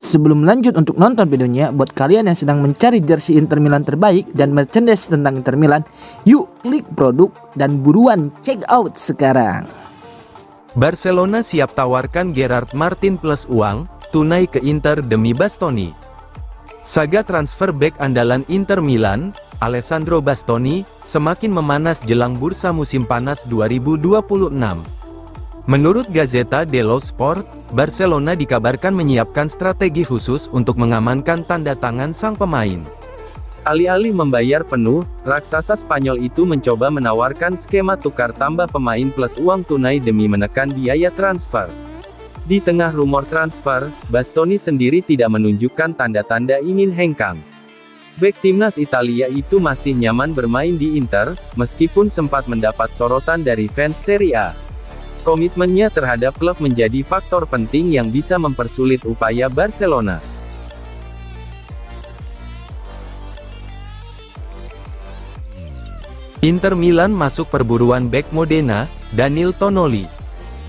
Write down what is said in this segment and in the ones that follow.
Sebelum lanjut untuk nonton videonya, buat kalian yang sedang mencari jersey Inter Milan terbaik dan merchandise tentang Inter Milan, yuk klik produk dan buruan check out sekarang. Barcelona siap tawarkan Gerard Martin plus uang tunai ke Inter demi Bastoni. Saga transfer bek andalan Inter Milan, Alessandro Bastoni, semakin memanas jelang bursa musim panas 2026. Menurut Gazzetta dello Sport, Barcelona dikabarkan menyiapkan strategi khusus untuk mengamankan tanda tangan sang pemain. Alih-alih membayar penuh, raksasa Spanyol itu mencoba menawarkan skema tukar tambah pemain plus uang tunai demi menekan biaya transfer. Di tengah rumor transfer, Bastoni sendiri tidak menunjukkan tanda-tanda ingin hengkang. Bek timnas Italia itu masih nyaman bermain di Inter, meskipun sempat mendapat sorotan dari fans Serie A. Komitmennya terhadap klub menjadi faktor penting yang bisa mempersulit upaya Barcelona. Inter Milan masuk perburuan bek Modena, Daniil Tonoli.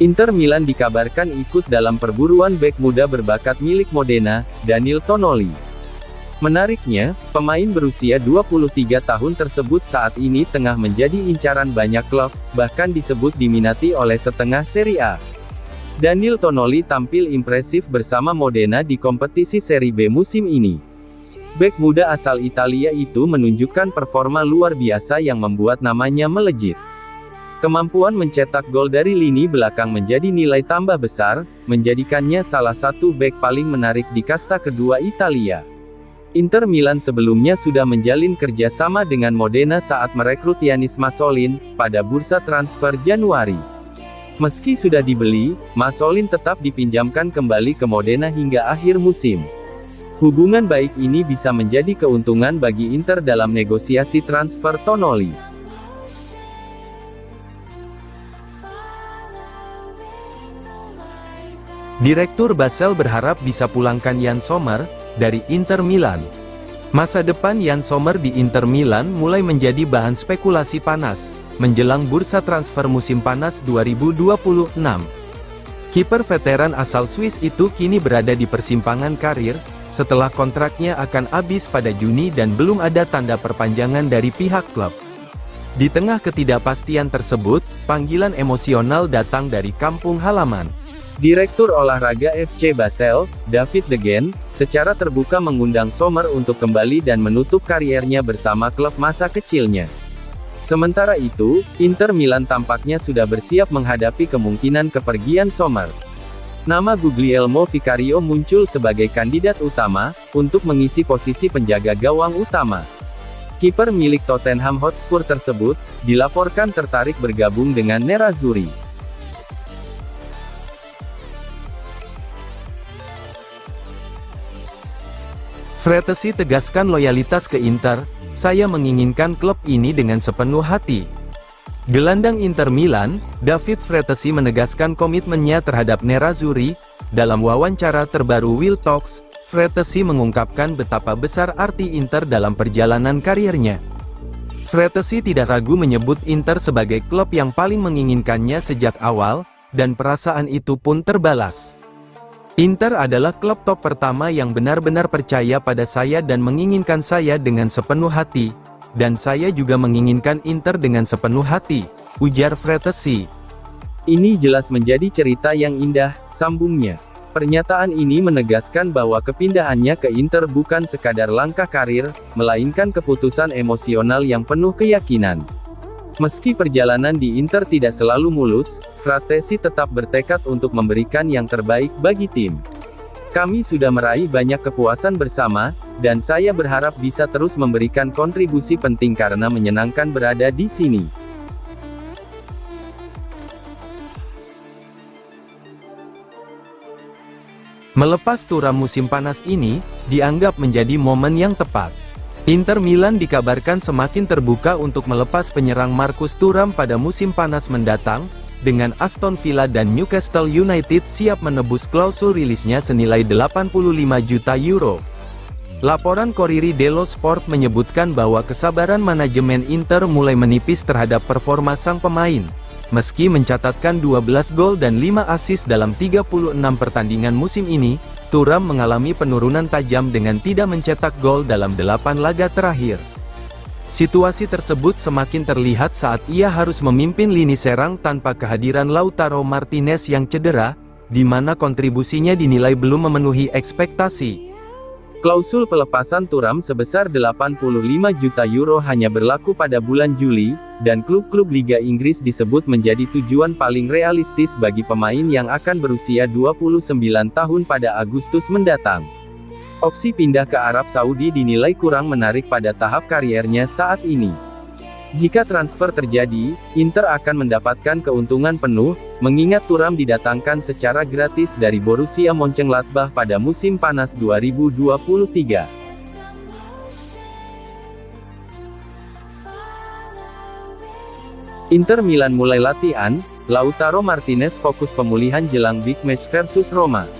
Inter Milan dikabarkan ikut dalam perburuan bek muda berbakat milik Modena, Daniil Tonoli. Menariknya, pemain berusia 23 tahun tersebut saat ini tengah menjadi incaran banyak klub, bahkan disebut diminati oleh setengah Serie A. Daniil Tonoli tampil impresif bersama Modena di kompetisi Serie B musim ini. Bek muda asal Italia itu menunjukkan performa luar biasa yang membuat namanya melejit. Kemampuan mencetak gol dari lini belakang menjadi nilai tambah besar, menjadikannya salah satu bek paling menarik di kasta kedua Italia. Inter Milan sebelumnya sudah menjalin kerjasama dengan Modena saat merekrut Yanis Masolin, pada bursa transfer Januari. Meski sudah dibeli, Masolin tetap dipinjamkan kembali ke Modena hingga akhir musim. Hubungan baik ini bisa menjadi keuntungan bagi Inter dalam negosiasi transfer Tonoli. Direktur Basel berharap bisa pulangkan Yann Sommer dari Inter Milan. Masa depan Yann Sommer di Inter Milan mulai menjadi bahan spekulasi panas, menjelang bursa transfer musim panas 2026. Kiper veteran asal Swiss itu kini berada di persimpangan karir, setelah kontraknya akan habis pada Juni dan belum ada tanda perpanjangan dari pihak klub. Di tengah ketidakpastian tersebut, panggilan emosional datang dari kampung halaman. Direktur olahraga FC Basel, David De Gea, secara terbuka mengundang Sommer untuk kembali dan menutup kariernya bersama klub masa kecilnya. Sementara itu, Inter Milan tampaknya sudah bersiap menghadapi kemungkinan kepergian Sommer. Nama Guglielmo Vicario muncul sebagai kandidat utama, untuk mengisi posisi penjaga gawang utama. Kiper milik Tottenham Hotspur tersebut, dilaporkan tertarik bergabung dengan Nerazzurri. Frattesi tegaskan loyalitas ke Inter, saya menginginkan klub ini dengan sepenuh hati. Gelandang Inter Milan, David Frattesi menegaskan komitmennya terhadap Nerazzurri. Dalam wawancara terbaru Will Talks, Frattesi mengungkapkan betapa besar arti Inter dalam perjalanan kariernya. Frattesi tidak ragu menyebut Inter sebagai klub yang paling menginginkannya sejak awal, dan perasaan itu pun terbalas. Inter adalah klub top pertama yang benar-benar percaya pada saya dan menginginkan saya dengan sepenuh hati, dan saya juga menginginkan Inter dengan sepenuh hati, ujar Frattesi. Ini jelas menjadi cerita yang indah, sambungnya. Pernyataan ini menegaskan bahwa kepindahannya ke Inter bukan sekadar langkah karir, melainkan keputusan emosional yang penuh keyakinan. Meski perjalanan di Inter tidak selalu mulus, Frattesi tetap bertekad untuk memberikan yang terbaik bagi tim. Kami sudah meraih banyak kepuasan bersama, dan saya berharap bisa terus memberikan kontribusi penting karena menyenangkan berada di sini. Melepas Thuram musim panas ini, dianggap menjadi momen yang tepat. Inter Milan dikabarkan semakin terbuka untuk melepas penyerang Marcus Thuram pada musim panas mendatang, dengan Aston Villa dan Newcastle United siap menebus klausul rilisnya senilai 85 juta euro. Laporan Corriere dello Sport menyebutkan bahwa kesabaran manajemen Inter mulai menipis terhadap performa sang pemain. Meski mencatatkan 12 gol dan 5 assist dalam 36 pertandingan musim ini, Thuram mengalami penurunan tajam dengan tidak mencetak gol dalam 8 laga terakhir. Situasi tersebut semakin terlihat saat ia harus memimpin lini serang tanpa kehadiran Lautaro Martinez yang cedera, di mana kontribusinya dinilai belum memenuhi ekspektasi. Klausul pelepasan Thuram sebesar 85 juta euro hanya berlaku pada bulan Juli, dan klub-klub Liga Inggris disebut menjadi tujuan paling realistis bagi pemain yang akan berusia 29 tahun pada Agustus mendatang. Opsi pindah ke Arab Saudi dinilai kurang menarik pada tahap kariernya saat ini. Jika transfer terjadi, Inter akan mendapatkan keuntungan penuh, mengingat Thuram didatangkan secara gratis dari Borussia Mönchengladbach pada musim panas 2023. Inter Milan mulai latihan, Lautaro Martinez fokus pemulihan jelang big match versus Roma.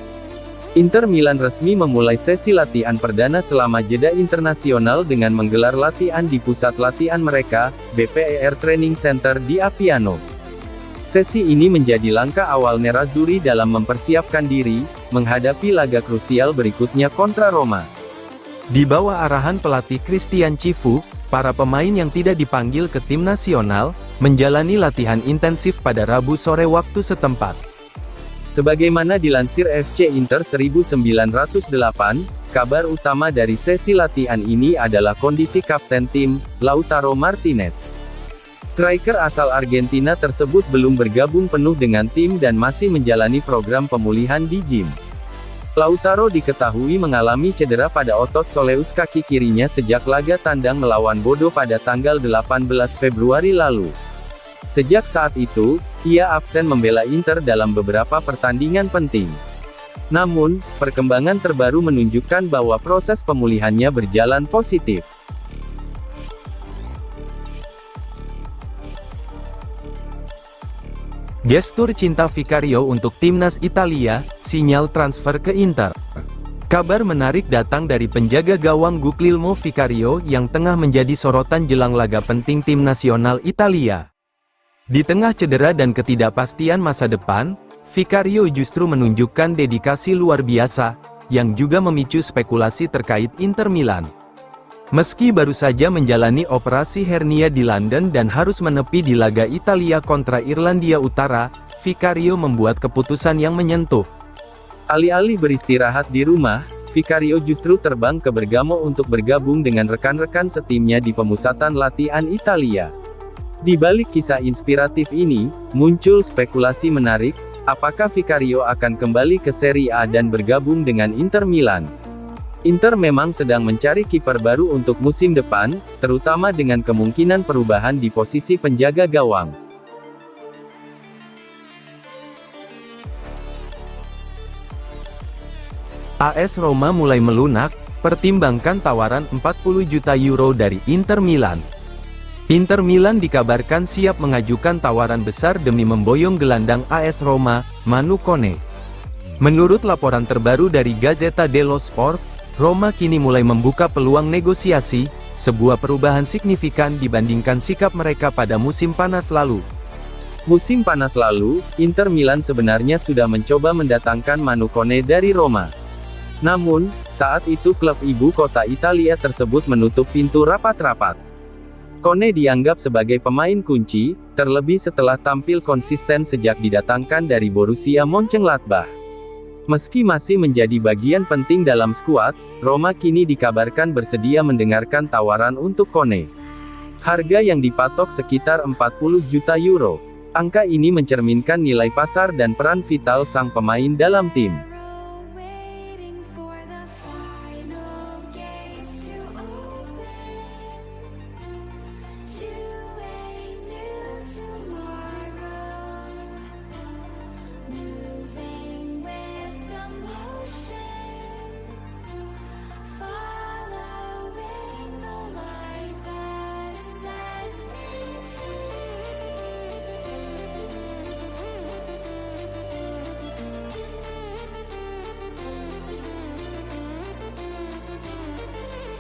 Inter Milan resmi memulai sesi latihan perdana selama jeda internasional dengan menggelar latihan di pusat latihan mereka, BPER Training Center di Appiano. Sesi ini menjadi langkah awal Nerazzurri dalam mempersiapkan diri, menghadapi laga krusial berikutnya kontra Roma. Di bawah arahan pelatih Christian Cifu, para pemain yang tidak dipanggil ke tim nasional, menjalani latihan intensif pada Rabu sore waktu setempat. Sebagaimana dilansir FC Inter 1908, kabar utama dari sesi latihan ini adalah kondisi kapten tim, Lautaro Martinez. Striker asal Argentina tersebut belum bergabung penuh dengan tim dan masih menjalani program pemulihan di gym. Lautaro diketahui mengalami cedera pada otot soleus kaki kirinya sejak laga tandang melawan Bodo pada tanggal 18 Februari lalu. Sejak saat itu, ia absen membela Inter dalam beberapa pertandingan penting. Namun, perkembangan terbaru menunjukkan bahwa proses pemulihannya berjalan positif. Gestur cinta Vicario untuk timnas Italia, sinyal transfer ke Inter. Kabar menarik datang dari penjaga gawang Guglielmo Vicario yang tengah menjadi sorotan jelang laga penting tim nasional Italia. Di tengah cedera dan ketidakpastian masa depan, Vicario justru menunjukkan dedikasi luar biasa, yang juga memicu spekulasi terkait Inter Milan. Meski baru saja menjalani operasi hernia di London dan harus menepi di laga Italia kontra Irlandia Utara, Vicario membuat keputusan yang menyentuh. Alih-alih beristirahat di rumah, Vicario justru terbang ke Bergamo untuk bergabung dengan rekan-rekan setimnya di pemusatan latihan Italia. Di balik kisah inspiratif ini, muncul spekulasi menarik, apakah Vicario akan kembali ke Serie A dan bergabung dengan Inter Milan? Inter memang sedang mencari kiper baru untuk musim depan, terutama dengan kemungkinan perubahan di posisi penjaga gawang. AS Roma mulai melunak, pertimbangkan tawaran 40 juta euro dari Inter Milan. Inter Milan dikabarkan siap mengajukan tawaran besar demi memboyong gelandang AS Roma, Manu Kone. Menurut laporan terbaru dari Gazzetta dello Sport, Roma kini mulai membuka peluang negosiasi, sebuah perubahan signifikan dibandingkan sikap mereka pada musim panas lalu. Musim panas lalu, Inter Milan sebenarnya sudah mencoba mendatangkan Manu Kone dari Roma. Namun, saat itu klub ibu kota Italia tersebut menutup pintu rapat-rapat. Kone dianggap sebagai pemain kunci, terlebih setelah tampil konsisten sejak didatangkan dari Borussia Mönchengladbach. Meski masih menjadi bagian penting dalam skuad, Roma kini dikabarkan bersedia mendengarkan tawaran untuk Kone. Harga yang dipatok sekitar 40 juta euro. Angka ini mencerminkan nilai pasar dan peran vital sang pemain dalam tim.